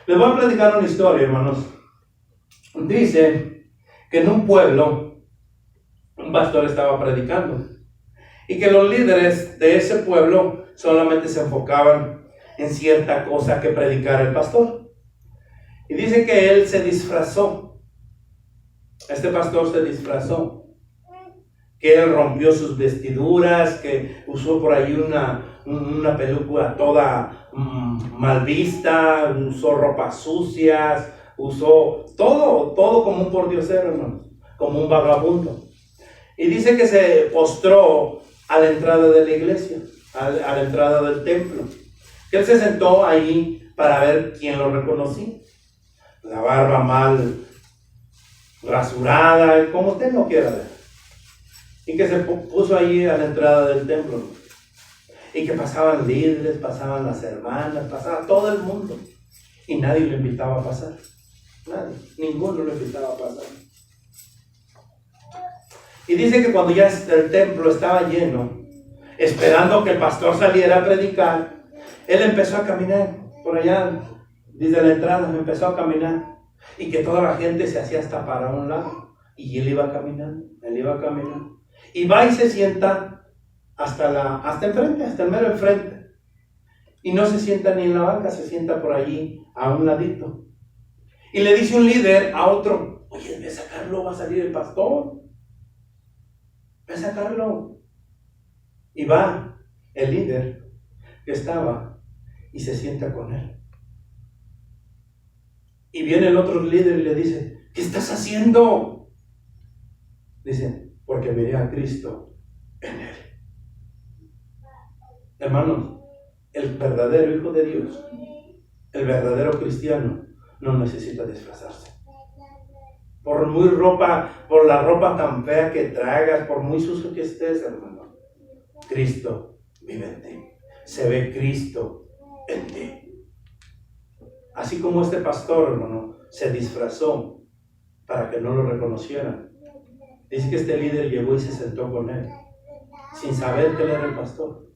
Les voy a platicar una historia, hermanos. Dice que en un pueblo un pastor estaba predicando y que los líderes de ese pueblo solamente se enfocaban en cierta cosa que predicara el pastor. Y dice que él se disfrazó. Este pastor se disfrazó. Que él rompió sus vestiduras, que usó por ahí una peluca toda mal vista, usó ropas sucias, usó todo como un pordiosero, hermanos, como un vagabundo. Y dice que se postró a la entrada de la iglesia, a la entrada del templo. Que él se sentó ahí para ver quién lo reconocía. La barba mal rasurada, como usted lo quiera ver. Y que se puso ahí a la entrada del templo. Y que pasaban líderes, pasaban las hermanas, pasaba todo el mundo. Y nadie lo invitaba a pasar. Nadie, ninguno lo invitaba a pasar. Y dice que cuando ya el templo estaba lleno, esperando que el pastor saliera a predicar, él empezó a caminar por allá, desde la entrada, empezó a caminar. Y que toda la gente se hacía hasta para un lado. Y él iba caminando, Y va y se sienta hasta enfrente, hasta el mero enfrente. Y no se sienta ni en la banca, se sienta por allí, a un ladito. Y le dice un líder a otro: oye, ve a sacarlo, va a salir el pastor. Ve a sacarlo. Y va el líder que estaba y se sienta con él. Y viene el otro líder y le dice: ¿qué estás haciendo? Dice: porque miré a Cristo en él. Hermanos, el verdadero hijo de Dios, el verdadero cristiano, no necesita disfrazarse. Por la ropa tan fea que traigas, por muy sucio que estés, hermano, Cristo vive en ti. Se ve Cristo en ti. Así como este pastor, hermano, se disfrazó para que no lo reconocieran. Dice que este líder llegó y se sentó con él, sin saber que él era el pastor.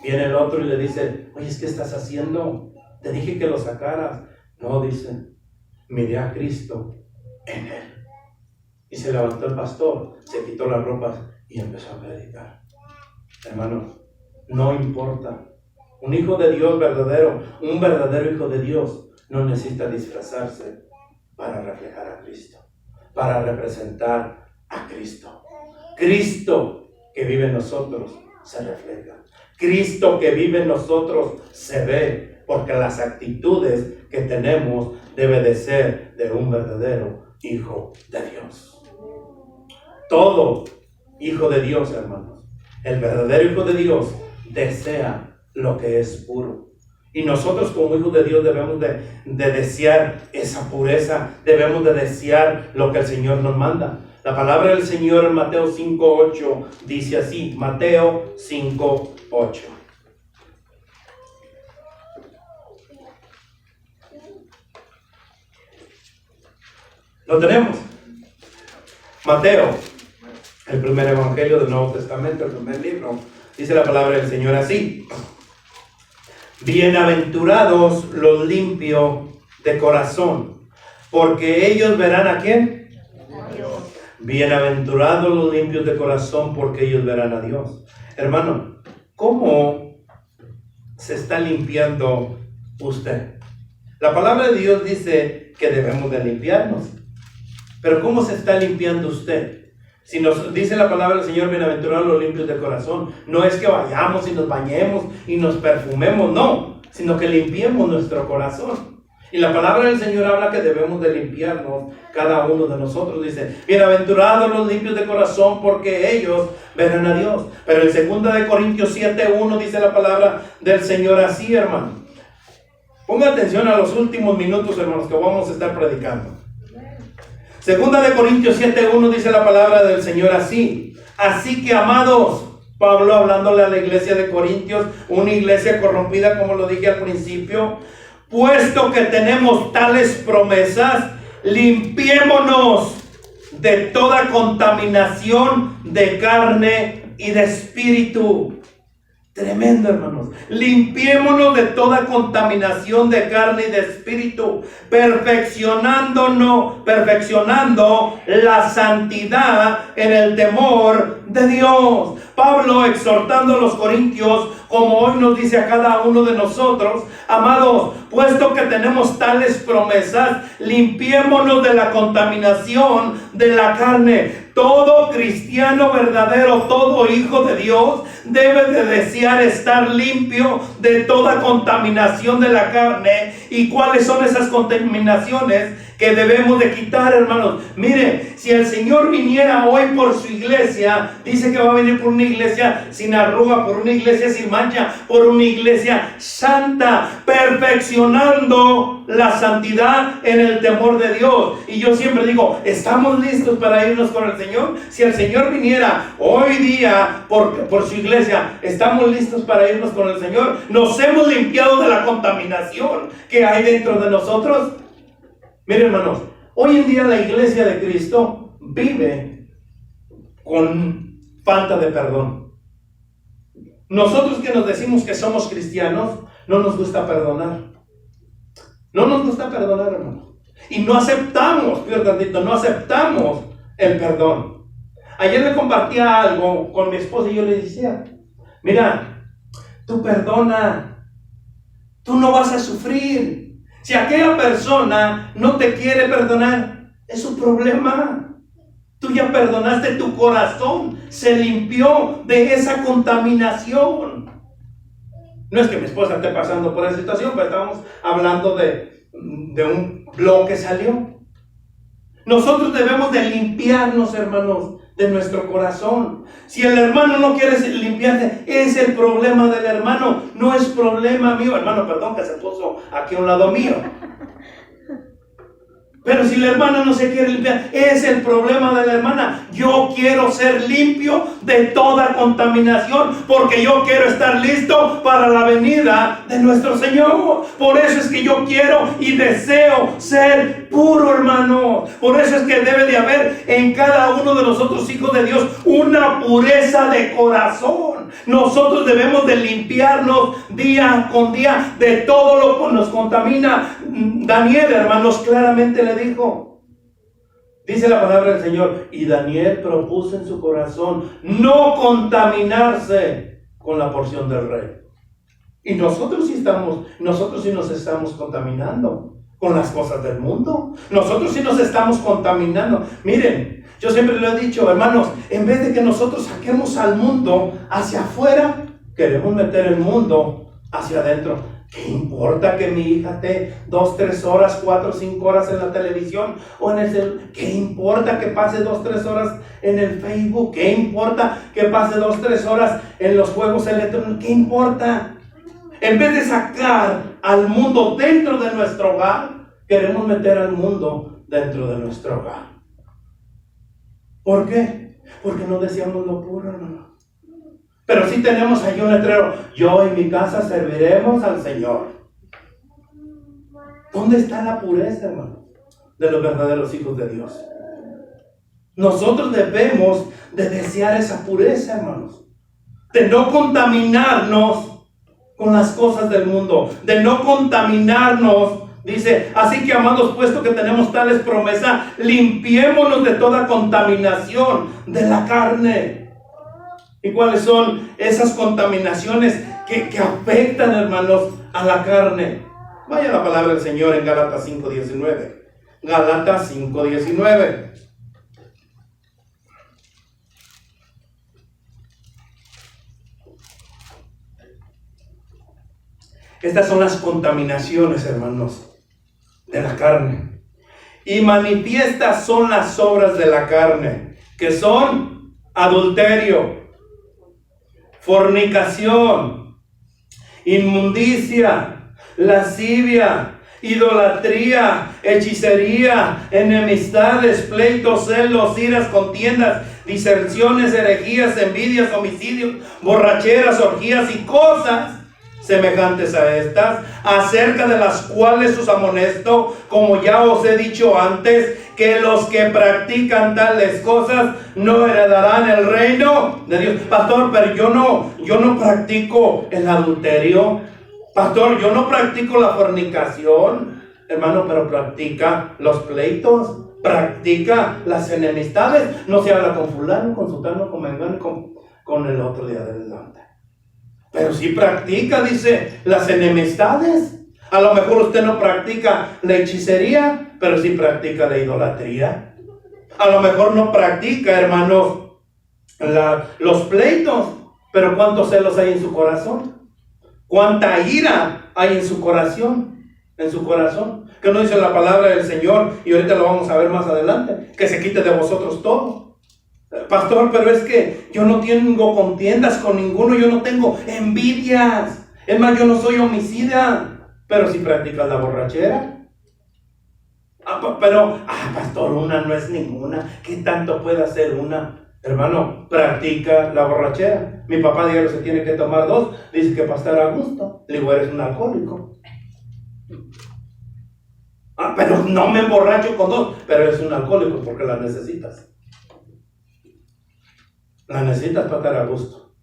Viene el otro y le dice: oye, ¿qué estás haciendo? Te dije que lo sacaras. No, dice: miré a Cristo en él. Y se levantó el pastor, se quitó las ropas y empezó a predicar. Hermanos, no importa. Un hijo de Dios verdadero, un verdadero hijo de Dios, no necesita disfrazarse para reflejar a Cristo, para representar a Cristo. Cristo que vive en nosotros se refleja. Cristo que vive en nosotros se ve, porque las actitudes que tenemos deben de ser de un verdadero hijo de Dios. Todo hijo de Dios, hermanos, el verdadero hijo de Dios desea lo que es puro. Y nosotros como hijos de Dios debemos de desear esa pureza, debemos de desear lo que el Señor nos manda. La palabra del Señor en Mateo 5:8 dice así, Mateo 5:8. ¿Lo tenemos? Mateo, el primer evangelio del Nuevo Testamento, el primer libro, dice la palabra del Señor así: bienaventurados los limpios de corazón, porque ellos verán ¿a quién? A Dios. Bienaventurados los limpios de corazón, porque ellos verán a Dios. Hermano, ¿cómo se está limpiando usted? La palabra de Dios dice que debemos de limpiarnos. Pero ¿cómo se está limpiando usted? Si nos dice la palabra del Señor, bienaventurados los limpios de corazón, no es que vayamos y nos bañemos y nos perfumemos, no, sino que limpiemos nuestro corazón. Y la palabra del Señor habla que debemos de limpiarnos cada uno de nosotros. Dice, bienaventurados los limpios de corazón, porque ellos verán a Dios. Pero en 2 Corintios 7:1 dice la palabra del Señor así, hermano. Ponga atención a los últimos minutos, hermanos, que vamos a estar predicando. 2 Corintios 7:1 dice la palabra del Señor así: así que, amados, Pablo hablándole a la iglesia de Corintios, una iglesia corrompida, como lo dije al principio, puesto que tenemos tales promesas, limpiémonos de toda contaminación de carne y de espíritu, Tremendo, hermanos. Limpiémonos de toda contaminación de carne y de espíritu, perfeccionando la santidad en el temor de Dios. Pablo exhortando a los corintios, como hoy nos dice a cada uno de nosotros: amados, puesto que tenemos tales promesas, limpiémonos de la contaminación de la carne. Todo cristiano verdadero, todo hijo de Dios, debe de desear estar limpio de toda contaminación de la carne. ¿Y cuáles son esas contaminaciones que debemos de quitar, hermanos? Mire, si el Señor viniera hoy por su iglesia, dice que va a venir por una iglesia sin arruga, por una iglesia sin mancha, por una iglesia santa, perfeccionando la santidad en el temor de Dios. Y yo siempre digo, ¿estamos listos para irnos con el Señor? Si el Señor viniera hoy día por su iglesia, ¿estamos listos para irnos con el Señor? ¿Nos hemos limpiado de la contaminación que hay dentro de nosotros? Miren, hermanos, hoy en día la iglesia de Cristo vive con falta de perdón. Nosotros que nos decimos que somos cristianos, no nos gusta perdonar. No nos gusta perdonar, hermanos. Y no aceptamos, no aceptamos el perdón. Ayer le compartía algo con mi esposa y yo le decía: mira, tú perdona, tú no vas a sufrir. Si aquella persona no te quiere perdonar, es su problema. Tú ya perdonaste, tu corazón se limpió de esa contaminación. No es que mi esposa esté pasando por esa situación, pero estamos hablando de un blog que salió. Nosotros debemos de limpiarnos, hermanos, de nuestro corazón. Si el hermano no quiere limpiarse, es el problema del hermano, no es problema mío. Hermano, perdón que se puso aquí a un lado mío. Pero si la hermana no se quiere limpiar, es el problema de la hermana. Yo quiero ser limpio de toda contaminación, porque yo quiero estar listo para la venida de nuestro Señor. Por eso es que yo quiero y deseo ser puro, hermano. Por eso es que debe de haber en cada uno de nosotros, hijos de Dios, una pureza de corazón. Nosotros debemos de limpiarnos día con día de todo lo que nos contamina. Daniel, hermanos, claramente le dijo, dice la palabra del Señor, y Daniel propuso en su corazón no contaminarse con la porción del rey. Y nosotros sí nos estamos contaminando con las cosas del mundo. Nosotros sí nos estamos contaminando. Miren, yo siempre lo he dicho, hermanos, en vez de que nosotros saquemos al mundo hacia afuera, queremos meter el mundo hacia adentro. ¿Qué importa que mi hija esté 2, 3 horas, 4, 5 horas en la televisión o en el celular? ¿Qué importa que pase 2, 3 horas en el Facebook? ¿Qué importa que pase 2, 3 horas en los juegos electrónicos? ¿Qué importa? En vez de sacar al mundo dentro de nuestro hogar, queremos meter al mundo dentro de nuestro hogar. ¿Por qué? Porque no deseamos lo puro, hermano. Pero sí tenemos ahí un letrero: yo y mi casa serviremos al Señor. ¿Dónde está la pureza, hermano, de los verdaderos hijos de Dios? Nosotros debemos de desear esa pureza, hermanos, de no contaminarnos con las cosas del mundo, de no contaminarnos. Dice, así que, amados, puesto que tenemos tales promesas, limpiémonos de toda contaminación de la carne. ¿Y cuáles son esas contaminaciones que afectan, hermanos, a la carne? Vaya la palabra del Señor en Gálatas 5:19. Gálatas 5:19. Estas son las contaminaciones, hermanos, de la carne. Y manifiestas son las obras de la carne, que son adulterio, fornicación, inmundicia, lascivia, idolatría, hechicería, enemistades, pleitos, celos, iras, contiendas, disensiones, herejías, envidias, homicidios, borracheras, orgías y cosas semejantes a estas, acerca de las cuales os amonesto, como ya os he dicho antes, que los que practican tales cosas no heredarán el reino de Dios. Pastor, pero yo no practico el adulterio. Pastor, yo no practico la fornicación. Hermano, pero practica los pleitos, practica las enemistades. No se habla con fulano, con sutano, con mengano, con el otro día adelante. Pero sí practica, dice, las enemistades. A lo mejor usted no practica la hechicería, pero sí practica la idolatría. A lo mejor no practica, hermanos, los pleitos, pero ¿cuántos celos hay en su corazón? ¿Cuánta ira hay en su corazón? En su corazón. Que no dice la palabra del Señor, y ahorita lo vamos a ver más adelante, que se quite de vosotros todo. Pastor, pero es que yo no tengo contiendas con ninguno, yo no tengo envidias. Es más, yo no soy homicida. Pero si practicas la borrachera. Pastor, una no es ninguna. ¿Qué tanto puede hacer una? Hermano, practica la borrachera. Mi papá diario se tiene que tomar 2. Dice que para estar a gusto. Le digo, eres un alcohólico. Pero no me emborracho con 2. Pero eres un alcohólico porque las necesitas. Las necesitas para estar a gusto.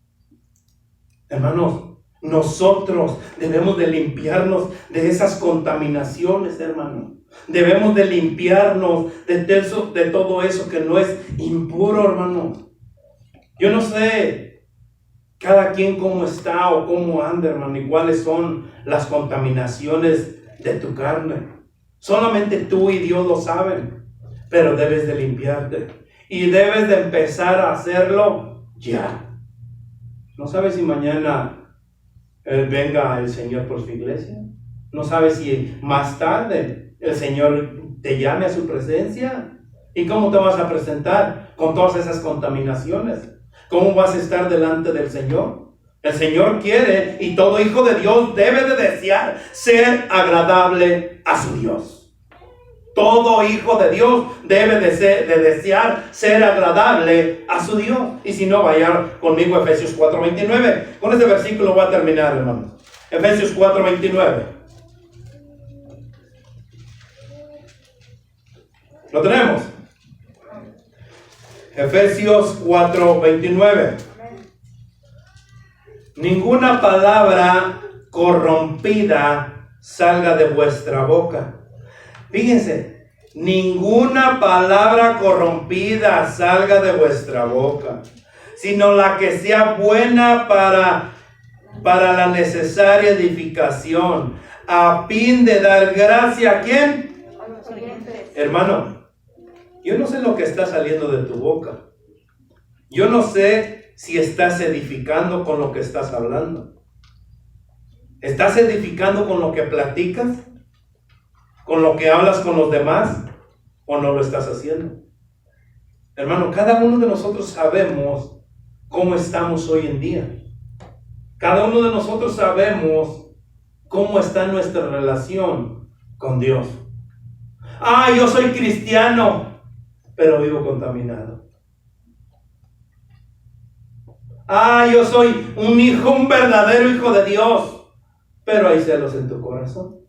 Hermanos, nosotros debemos de limpiarnos de esas contaminaciones, hermano. Debemos de limpiarnos de todo eso que no es impuro, hermano. Yo no sé cada quien cómo está o cómo anda, hermano, y cuáles son las contaminaciones de tu carne. Solamente tú y Dios lo saben, pero debes de limpiarte y debes de empezar a hacerlo ya. No sabes si mañana venga el Señor por su iglesia. No sabes si más tarde el Señor te llame a su presencia. ¿Y cómo te vas a presentar con todas esas contaminaciones? ¿Cómo vas a estar delante del Señor? El Señor quiere, y todo hijo de Dios debe de desear ser agradable a su Dios. Todo hijo de Dios debe de desear ser agradable a su Dios. Y si no, vaya conmigo a Efesios 4:29. Con este versículo voy a terminar, hermanos. Efesios 4:29. ¿Lo tenemos? Efesios 4:29. Ninguna palabra corrompida salga de vuestra boca. Fíjense, ninguna palabra corrompida salga de vuestra boca, sino la que sea buena para la necesaria edificación, a fin de dar gracia a ¿quién? A los oyentes. Hermano, yo no sé lo que está saliendo de tu boca. Yo no sé si estás edificando con lo que estás hablando. ¿Estás edificando con lo que platicas? ¿Con lo que hablas con los demás? ¿O no lo estás haciendo? Hermano, cada uno de nosotros sabemos cómo estamos hoy en día. Cada uno de nosotros sabemos cómo está nuestra relación con Dios. Yo soy cristiano, pero vivo contaminado. Yo soy un verdadero hijo de Dios, pero hay celos en tu corazón.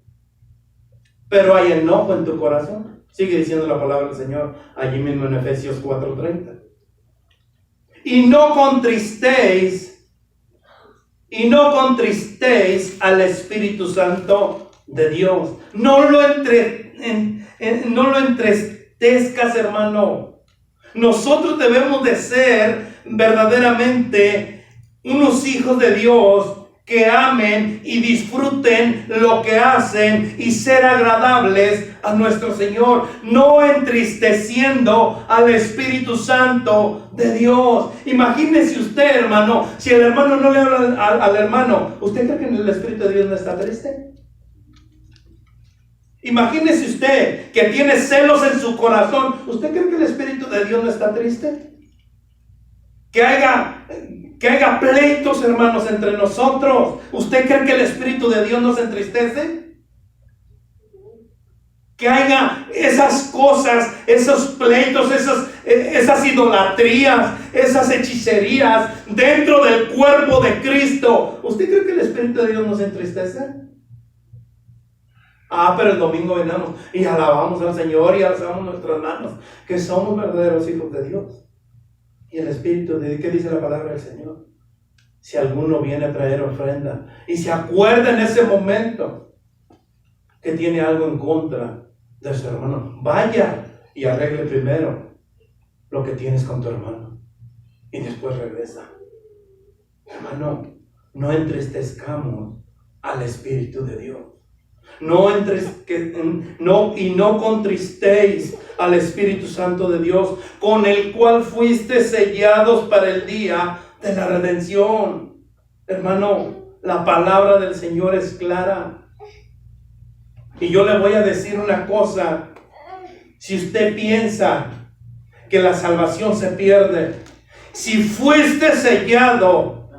Pero hay enojo en tu corazón. Sigue diciendo la palabra del Señor allí mismo en Efesios 4:30. Y no contristéis al Espíritu Santo de Dios. No lo entristezcas, hermano. Nosotros debemos de ser verdaderamente unos hijos de Dios que amen y disfruten lo que hacen y ser agradables a nuestro Señor, no entristeciendo al Espíritu Santo de Dios. Imagínese usted, hermano, si el hermano no le habla al hermano, ¿usted cree que el Espíritu de Dios no está triste? Imagínese usted que tiene celos en su corazón, ¿usted cree que el Espíritu de Dios no está triste? Que haya pleitos, hermanos, entre nosotros. ¿Usted cree que el Espíritu de Dios nos entristece? que haya esas cosas, esos pleitos, esas idolatrías, esas hechicerías dentro del cuerpo de Cristo. ¿Usted cree que el Espíritu de Dios nos entristece? Pero el domingo venamos y alabamos al Señor y alzamos nuestras manos, que somos verdaderos hijos de Dios. Y el Espíritu de Dios, ¿qué dice la palabra del Señor? Si alguno viene a traer ofrenda y se acuerda en ese momento que tiene algo en contra de su hermano, vaya y arregle primero lo que tienes con tu hermano y después regresa. Hermano, no entristezcamos al Espíritu de Dios. No contristéis al Espíritu Santo de Dios, con el cual fuiste sellados para el día de la redención. Hermano, la palabra del Señor es clara. Y yo le voy a decir una cosa. Si usted piensa que la salvación se pierde, si fuiste sellado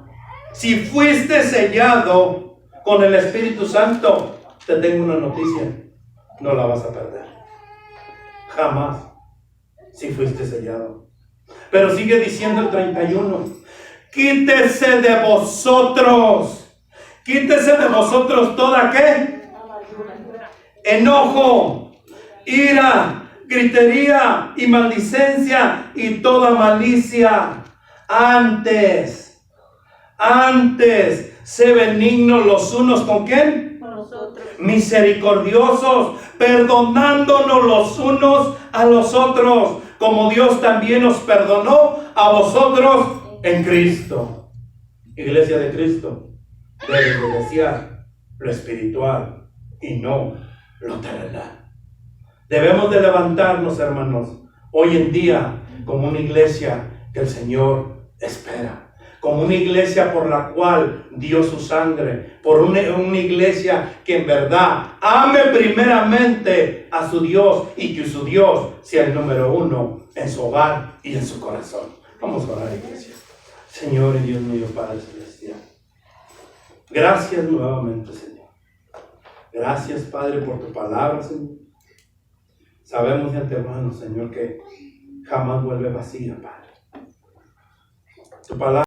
con el Espíritu Santo, te tengo una noticia: no la vas a perder. Jamás, si fuiste sellado. Pero sigue diciendo el 31. Quítese de vosotros toda ¿qué? Enojo, ira, gritería y maldicencia y toda malicia. Antes, sé benignos los unos con ¿quién? Con nosotros. Misericordiosos, perdonándonos los unos a los otros, como Dios también os perdonó a vosotros en Cristo. Iglesia de Cristo, debe de desear lo espiritual y no lo terrenal. Debemos de levantarnos, hermanos, hoy en día como una iglesia que el Señor espera, como una iglesia por la cual dio su sangre, por una iglesia que en verdad ame primeramente a su Dios y que su Dios sea el número uno en su hogar y en su corazón. Vamos a orar, iglesia. Señor y Dios mío, Padre Celestial, gracias nuevamente, Señor. Gracias, Padre, por tu palabra, Señor. Sabemos de antemano, Señor, que jamás vuelve vacía, Padre. Tu palabra